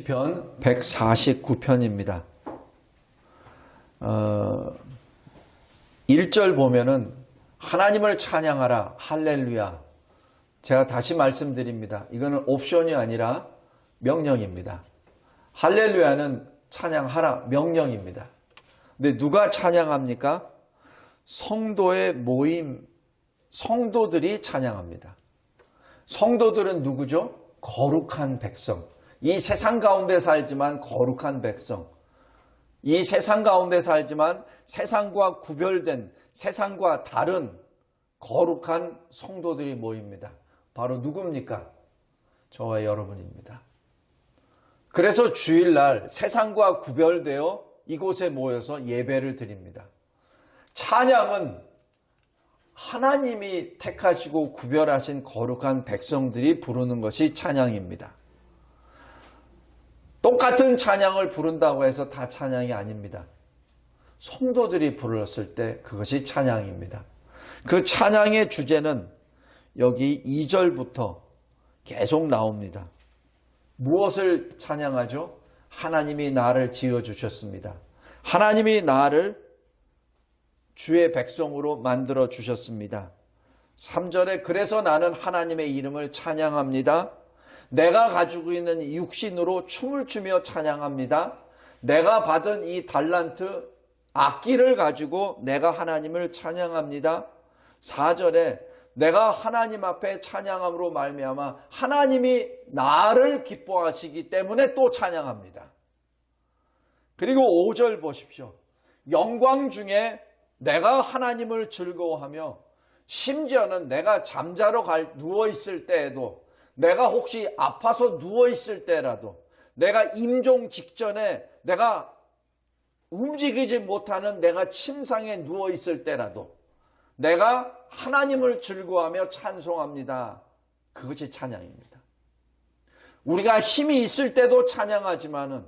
시편 149편입니다. 1절 보면은 하나님을 찬양하라 할렐루야. 제가 다시 말씀드립니다. 이거는 옵션이 아니라 명령입니다. 할렐루야는 찬양하라 명령입니다. 근데 누가 찬양합니까? 성도의 모임, 성도들이 찬양합니다. 성도들은 누구죠? 거룩한 백성. 이 세상 가운데 살지만 거룩한 백성. 이 세상 가운데 살지만 세상과 구별된, 세상과 다른 거룩한 성도들이 모입니다. 바로 누굽니까? 저와 여러분입니다. 그래서 주일날 세상과 구별되어 이곳에 모여서 예배를 드립니다. 찬양은 하나님이 택하시고 구별하신 거룩한 백성들이 부르는 것이 찬양입니다. 똑같은 찬양을 부른다고 해서 다 찬양이 아닙니다. 성도들이 불렀을 때 그것이 찬양입니다. 그 찬양의 주제는 여기 2절부터 계속 나옵니다. 무엇을 찬양하죠? 하나님이 나를 지어주셨습니다. 하나님이 나를 주의 백성으로 만들어 주셨습니다. 3절에 그래서 나는 하나님의 이름을 찬양합니다. 내가 가지고 있는 육신으로 춤을 추며 찬양합니다. 내가 받은 이 달란트 악기를 가지고 내가 하나님을 찬양합니다. 4절에 내가 하나님 앞에 찬양함으로 말미암아 하나님이 나를 기뻐하시기 때문에 또 찬양합니다. 그리고 5절 보십시오. 영광 중에 내가 하나님을 즐거워하며 심지어는 내가 잠자러 누워있을 때에도 내가 혹시 아파서 누워있을 때라도 내가 임종 직전에 내가 움직이지 못하는 내가 침상에 누워있을 때라도 내가 하나님을 즐거워하며 찬송합니다. 그것이 찬양입니다. 우리가 힘이 있을 때도 찬양하지만은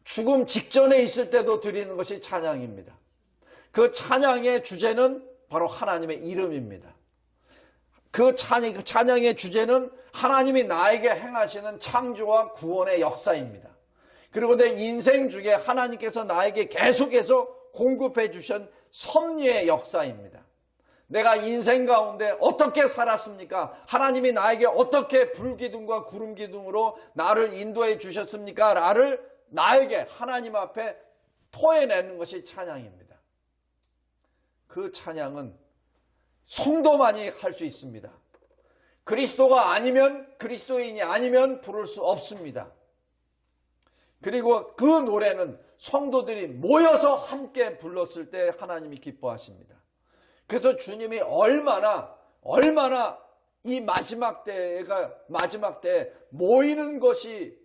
죽음 직전에 있을 때도 드리는 것이 찬양입니다. 그 찬양의 주제는 바로 하나님의 이름입니다. 그 찬양의 주제는 하나님이 나에게 행하시는 창조와 구원의 역사입니다. 그리고 내 인생 중에 하나님께서 나에게 계속해서 공급해 주신 섭리의 역사입니다. 내가 인생 가운데 어떻게 살았습니까? 하나님이 나에게 어떻게 불기둥과 구름기둥으로 나를 인도해 주셨습니까? 나에게 하나님 앞에 토해내는 것이 찬양입니다. 그 찬양은 성도만이 할 수 있습니다. 그리스도가 아니면, 그리스도인이 아니면 부를 수 없습니다. 그리고 그 노래는 성도들이 모여서 함께 불렀을 때 하나님이 기뻐하십니다. 그래서 주님이 얼마나 이 마지막 때에 모이는 것이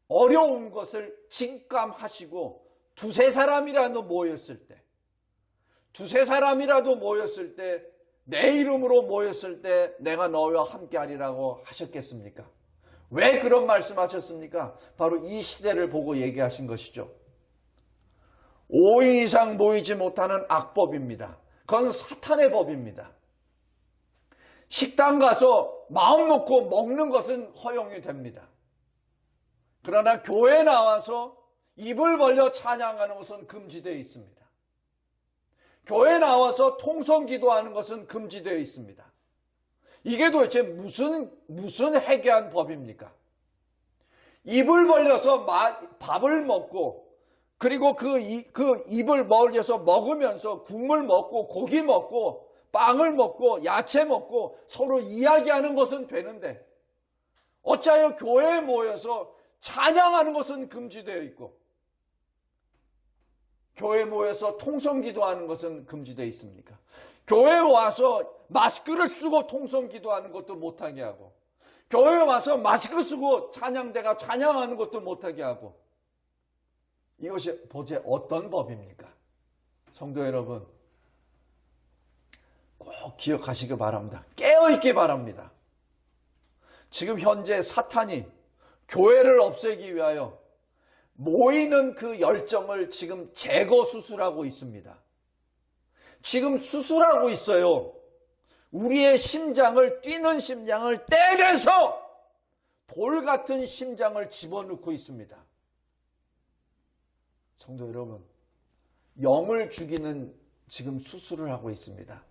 어려운 것을 직감하시고 두세 사람이라도 모였을 때 내 이름으로 모였을 때 내가 너와 함께하리라고 하셨겠습니까? 왜 그런 말씀하셨습니까? 바로 이 시대를 보고 얘기하신 것이죠. 5인 이상 모이지 못하는 악법입니다. 그건 사탄의 법입니다. 식당 가서 마음 놓고 먹는 것은 허용이 됩니다. 그러나 교회에 나와서 입을 벌려 찬양하는 것은 금지되어 있습니다. 교회에 나와서 통성 기도하는 것은 금지되어 있습니다. 이게 도대체 무슨 해괴한 법입니까? 입을 벌려서 밥을 먹고 그리고 그 입을 벌려서 먹으면서 국물 먹고 고기 먹고 빵을 먹고 야채 먹고 서로 이야기하는 것은 되는데 어찌하여 교회에 모여서 찬양하는 것은 금지되어 있고 교회에 모여서 통성기도하는 것은 금지되어 있습니까? 교회에 와서 마스크를 쓰고 통성기도하는 것도 못하게 하고 교회에 와서 마스크 쓰고 찬양대가 찬양하는 것도 못하게 하고 이것이 도대체 어떤 법입니까? 성도 여러분 꼭 기억하시기 바랍니다. 깨어있기 바랍니다. 지금 현재 사탄이 교회를 없애기 위하여 모이는 그 열정을 지금 제거 수술하고 있습니다. 지금 수술하고 있어요. 우리의 심장을 뛰는 심장을 때려서 돌 같은 심장을 집어넣고 있습니다. 성도 여러분, 영을 죽이는 지금 수술을 하고 있습니다.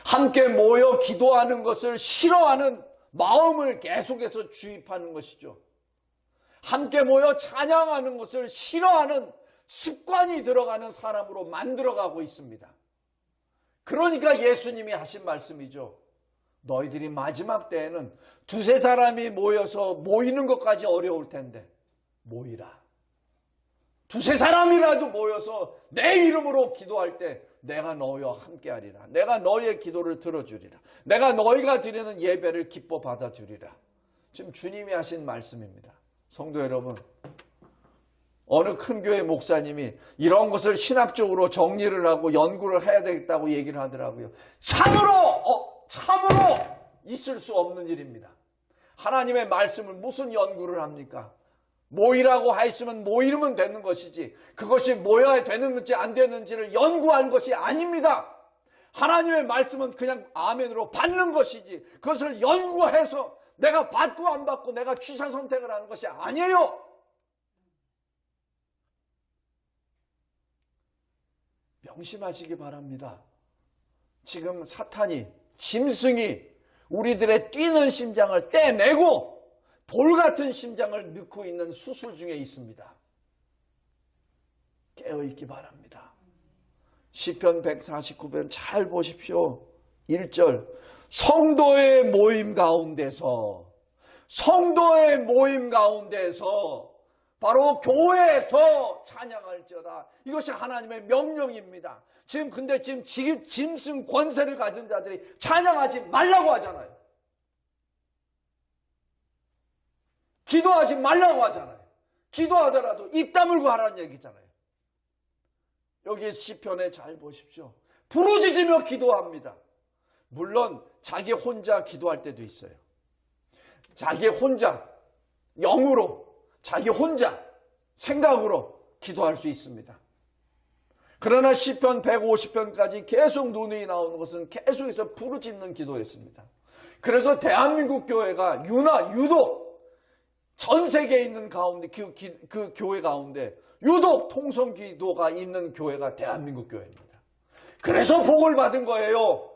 함께 모여 기도하는 것을 싫어하는 마음을 계속해서 주입하는 것이죠. 함께 모여 찬양하는 것을 싫어하는 습관이 들어가는 사람으로 만들어가고 있습니다. 그러니까 예수님이 하신 말씀이죠. 너희들이 마지막 때에는 두세 사람이 모여서 모이는 것까지 어려울 텐데 모이라. 두세 사람이라도 모여서 내 이름으로 기도할 때 내가 너희와 함께하리라. 내가 너희의 기도를 들어주리라. 내가 너희가 드리는 예배를 기뻐 받아주리라. 지금 주님이 하신 말씀입니다. 성도 여러분, 어느 큰 교회 목사님이 이런 것을 신학적으로 정리를 하고 연구를 해야 되겠다고 얘기를 하더라고요. 참으로 있을 수 없는 일입니다. 하나님의 말씀을 무슨 연구를 합니까? 모이라고 하였으면 모이면 되는 것이지 그것이 모여야 되는 건지 안 되는지를 연구한 것이 아닙니다. 하나님의 말씀은 그냥 아멘으로 받는 것이지 그것을 연구해서 내가 받고 안 받고 내가 취사 선택을 하는 것이 아니에요. 명심하시기 바랍니다. 지금 사탄이, 짐승이 우리들의 뛰는 심장을 떼내고 돌 같은 심장을 넣고 있는 수술 중에 있습니다. 깨어있기 바랍니다. 시편 149편 잘 보십시오. 1절 성도의 모임 가운데서 바로 교회에서 찬양할지어다. 이것이 하나님의 명령입니다. 근데 지금 짐승 권세를 가진 자들이 찬양하지 말라고 하잖아요. 기도하지 말라고 하잖아요. 기도하더라도 입 다물고 하라는 얘기잖아요. 여기 시편에 잘 보십시오. 부르짖으며 기도합니다. 물론 자기 혼자 기도할 때도 있어요. 자기 혼자 영으로 자기 혼자 생각으로 기도할 수 있습니다. 그러나 시편 150편까지 계속 논의가 나오는 것은 계속해서 부르짖는 기도였습니다. 그래서 대한민국 교회가 유독 전 세계에 있는 가운데 그 교회 가운데 유독 통성기도가 있는 교회가 대한민국 교회입니다. 그래서 복을 받은 거예요.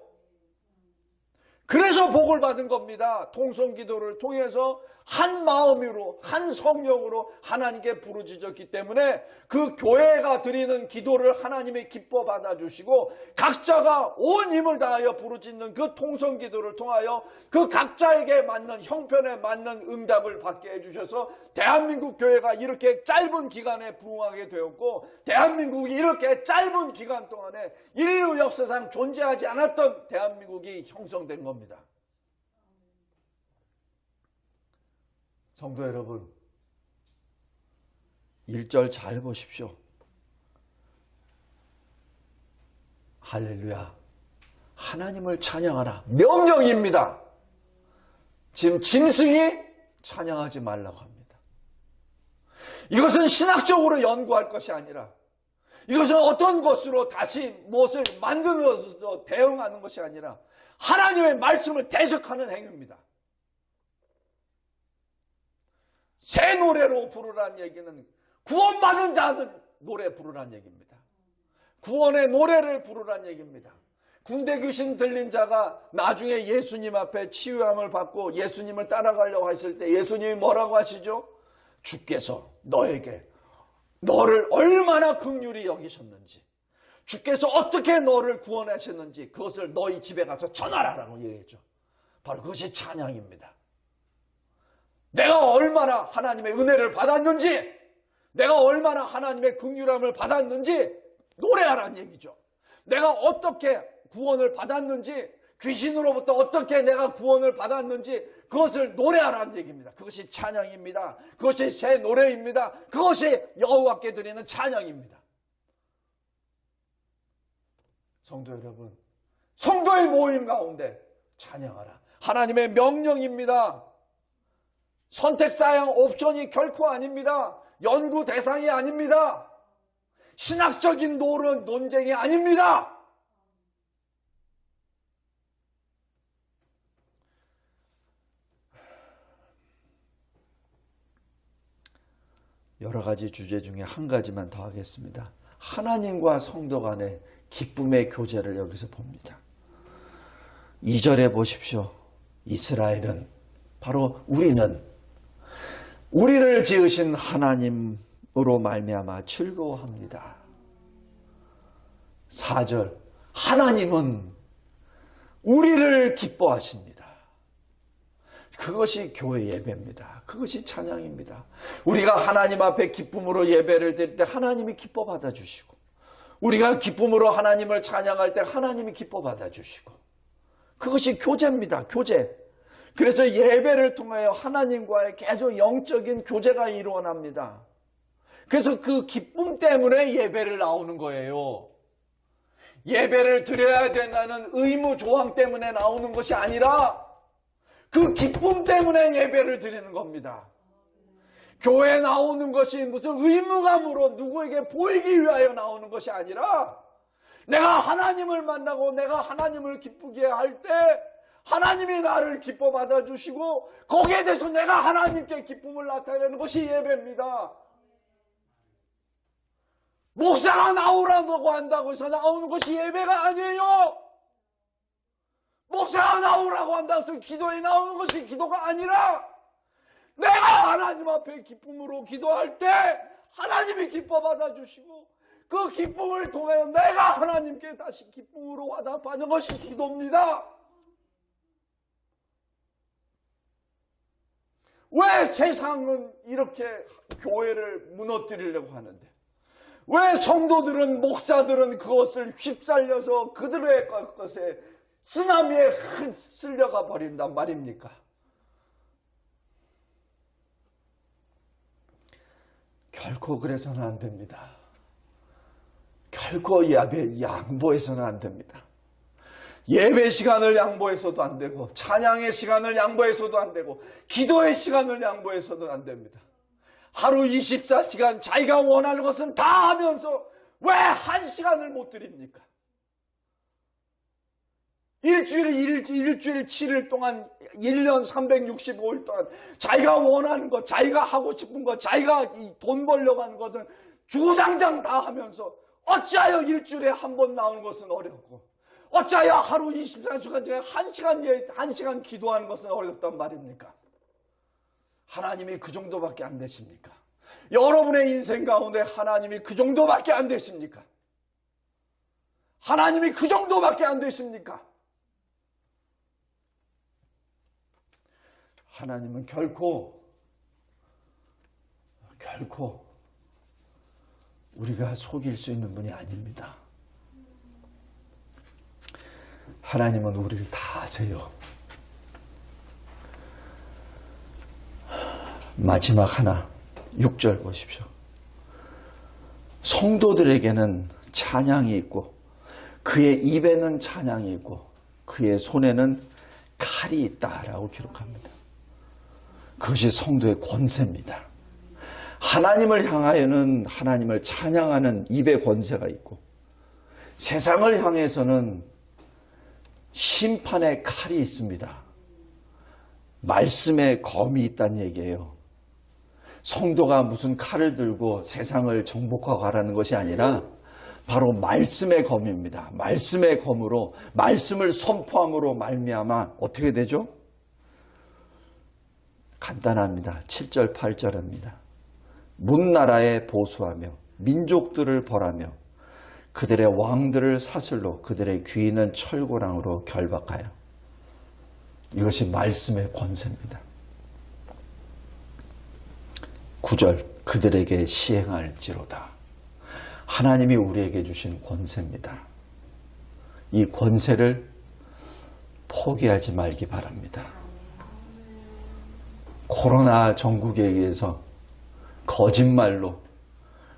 그래서 복을 받은 겁니다. 통성기도를 통해서 한 마음으로 한 성령으로 하나님께 부르짖었기 때문에 그 교회가 드리는 기도를 하나님이 기뻐 받아주시고 각자가 온 힘을 다하여 부르짖는 그 통성기도를 통하여 그 각자에게 맞는 형편에 맞는 응답을 받게 해주셔서 대한민국 교회가 이렇게 짧은 기간에 부흥하게 되었고 대한민국이 이렇게 짧은 기간 동안에 인류 역사상 존재하지 않았던 대한민국이 형성된 겁니다. 성도 여러분, 1절 잘 보십시오. 할렐루야. 하나님을 찬양하라. 명령입니다. 지금 짐승이 찬양하지 말라고 합니다. 이것은 신학적으로 연구할 것이 아니라 이것은 어떤 것으로 다시 무엇을 만들어서 대응하는 것이 아니라 하나님의 말씀을 대적하는 행위입니다. 새 노래로 부르라는 얘기는 구원받은 자는 노래 부르라는 얘기입니다. 구원의 노래를 부르라는 얘기입니다. 군대 귀신 들린 자가 나중에 예수님 앞에 치유함을 받고 예수님을 따라가려고 했을 때 예수님이 뭐라고 하시죠? 주께서 너를 얼마나 긍휼히 여기셨는지, 주께서 어떻게 너를 구원하셨는지 그것을 너희 집에 가서 전하라라고 얘기했죠. 바로 그것이 찬양입니다. 내가 얼마나 하나님의 은혜를 받았는지, 내가 얼마나 하나님의 긍휼함을 받았는지 노래하라는 얘기죠. 내가 어떻게 구원을 받았는지, 귀신으로부터 어떻게 내가 구원을 받았는지 그것을 노래하라는 얘기입니다. 그것이 찬양입니다. 그것이 새 노래입니다. 그것이 여호와께 드리는 찬양입니다. 성도 여러분, 성도의 모임 가운데 찬양하라. 하나님의 명령입니다. 선택사항 옵션이 결코 아닙니다. 연구 대상이 아닙니다. 신학적인 논쟁이 아닙니다. 여러 가지 주제 중에 한 가지만 더 하겠습니다. 하나님과 성도 간의 기쁨의 교제를 여기서 봅니다. 2절에 보십시오. 이스라엘은, 바로 우리는 우리를 지으신 하나님으로 말미암아 즐거워합니다. 4절, 하나님은 우리를 기뻐하십니다. 그것이 교회 예배입니다. 그것이 찬양입니다. 우리가 하나님 앞에 기쁨으로 예배를 드릴 때 하나님이 기뻐 받아주시고, 우리가 기쁨으로 하나님을 찬양할 때 하나님이 기뻐 받아주시고, 그것이 교제입니다. 교제. 그래서 예배를 통하여 하나님과의 계속 영적인 교제가 일어납니다. 그래서 그 기쁨 때문에 예배를 나오는 거예요. 예배를 드려야 된다는 의무 조항 때문에 나오는 것이 아니라 그 기쁨 때문에 예배를 드리는 겁니다. 교회에 나오는 것이 무슨 의무감으로 누구에게 보이기 위하여 나오는 것이 아니라 내가 하나님을 만나고 내가 하나님을 기쁘게 할 때 하나님이 나를 기뻐 받아주시고 거기에 대해서 내가 하나님께 기쁨을 나타내는 것이 예배입니다. 목사가 나오라고 한다고 해서 나오는 것이 예배가 아니에요. 목사가 나오라고 한다고 해서 기도에 나오는 것이 기도가 아니라 내가 하나님 앞에 기쁨으로 기도할 때 하나님이 기뻐 받아주시고 그 기쁨을 통하여 내가 하나님께 다시 기쁨으로 화답하는 것이 기도입니다. 왜 세상은 이렇게 교회를 무너뜨리려고 하는데, 왜 성도들은, 목사들은 그것을 휩살려서 그들의 것에 쓰나미에 쓸려가 버린단 말입니까? 결코 그래서는 안 됩니다. 결코 양보해서는 안 됩니다. 예배 시간을 양보해서도 안 되고, 찬양의 시간을 양보해서도 안 되고, 기도의 시간을 양보해서도 안 됩니다. 하루 24시간 자기가 원하는 것은 다 하면서 왜 1시간을 못 드립니까? 일주일 7일 동안 1년 365일 동안 자기가 원하는 것, 자기가 하고 싶은 것, 자기가 돈 벌려고 하는 것은 주구장창 다 하면서 어찌하여 일주일에 한 번 나오는 것은 어렵고, 어찌하여 하루 24시간 중에 1시간 기도하는 것은 어렵단 말입니까? 하나님이 그 정도밖에 안 되십니까? 여러분의 인생 가운데 하나님이 그 정도밖에 안 되십니까? 하나님이 그 정도밖에 안 되십니까? 하나님은 결코 우리가 속일 수 있는 분이 아닙니다. 하나님은 우리를 다 아세요. 마지막 하나, 6절 보십시오. 성도들에게는 찬양이 있고 그의 입에는 찬양이 있고 그의 손에는 칼이 있다라고 기록합니다. 그것이 성도의 권세입니다. 하나님을 향하여는 하나님을 찬양하는 입의 권세가 있고, 세상을 향해서는 심판의 칼이 있습니다. 말씀의 검이 있다는 얘기예요. 성도가 무슨 칼을 들고 세상을 정복하고 가라는 것이 아니라 바로 말씀의 검입니다. 말씀의 검으로, 말씀을 선포함으로 말미암아 어떻게 되죠? 간단합니다. 7절 8절입니다. 문나라에 보수하며 민족들을 벌하며 그들의 왕들을 사슬로 그들의 귀인은 철고랑으로 결박하여. 이것이 말씀의 권세입니다. 9절 그들에게 시행할지로다. 하나님이 우리에게 주신 권세입니다. 이 권세를 포기하지 말기 바랍니다. 코로나 전국에 의해서 거짓말로,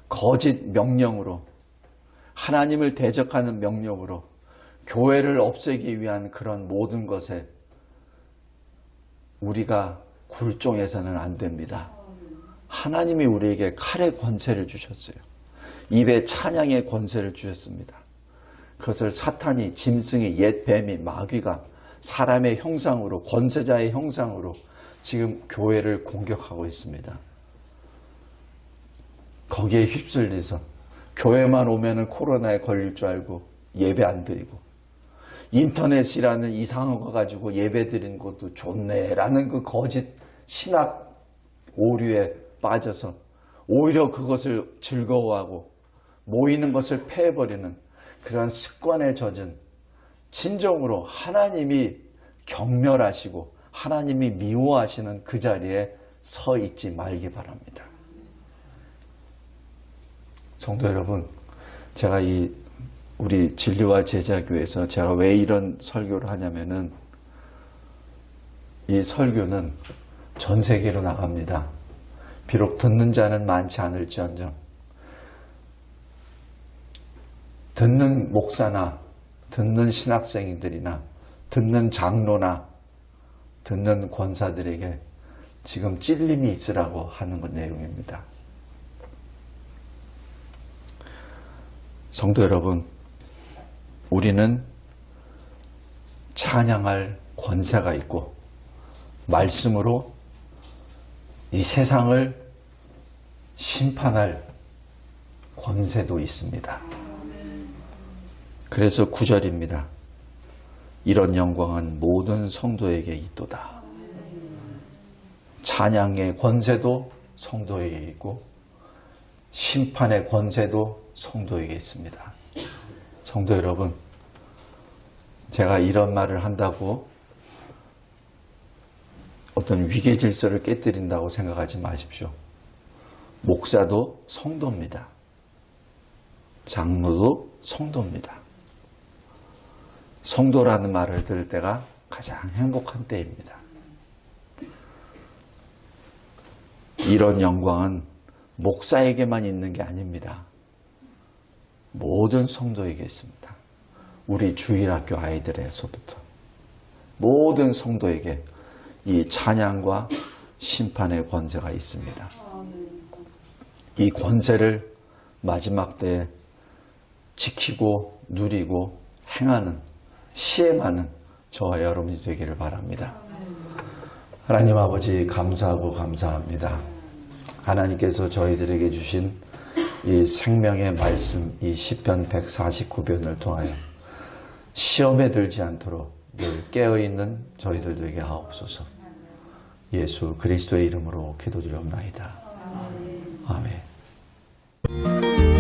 거짓 명령으로, 하나님을 대적하는 명령으로 교회를 없애기 위한 그런 모든 것에 우리가 굴종해서는 안 됩니다. 하나님이 우리에게 칼의 권세를 주셨어요. 입에 찬양의 권세를 주셨습니다. 그것을 사탄이, 짐승이, 옛 뱀이, 마귀가 사람의 형상으로, 권세자의 형상으로 지금 교회를 공격하고 있습니다. 거기에 휩쓸려서 교회만 오면은 코로나에 걸릴 줄 알고 예배 안 드리고, 인터넷이라는 이상한 거 가지고 예배 드리는 것도 좋네라는 그 거짓 신학 오류에 빠져서 오히려 그것을 즐거워하고 모이는 것을 패해버리는 그런 습관에 젖은, 진정으로 하나님이 경멸하시고 하나님이 미워하시는 그 자리에 서 있지 말기 바랍니다. 성도 여러분, 제가 우리 진리와 제자교회에서 제가 왜 이런 설교를 하냐면은, 이 설교는 전 세계로 나갑니다. 비록 듣는 자는 많지 않을지언정, 듣는 목사나 듣는 신학생들이나 듣는 장로나 듣는 권사들에게 지금 찔림이 있으라고 하는 것 내용입니다. 성도 여러분, 우리는 찬양할 권세가 있고 말씀으로 이 세상을 심판할 권세도 있습니다. 그래서 9절입니다. 이런 영광은 모든 성도에게 있도다. 찬양의 권세도 성도에게 있고 심판의 권세도 성도에게 있습니다. 성도 여러분, 제가 이런 말을 한다고 어떤 위계 질서를 깨뜨린다고 생각하지 마십시오. 목사도 성도입니다. 장로도 성도입니다. 성도라는 말을 들을 때가 가장 행복한 때입니다. 이런 영광은 목사에게만 있는 게 아닙니다. 모든 성도에게 있습니다. 우리 주일학교 아이들에서부터 모든 성도에게 이 찬양과 심판의 권세가 있습니다. 이 권세를 마지막 때에 지키고 누리고 행하는, 시행하는 저와 여러분이 되기를 바랍니다. 하나님 아버지, 감사하고 감사합니다. 하나님께서 저희들에게 주신 이 생명의 말씀, 이 시편 149편을 통하여 시험에 들지 않도록 늘 깨어있는 저희들 되게 하옵소서. 예수 그리스도의 이름으로 기도드리옵나이다. 아멘.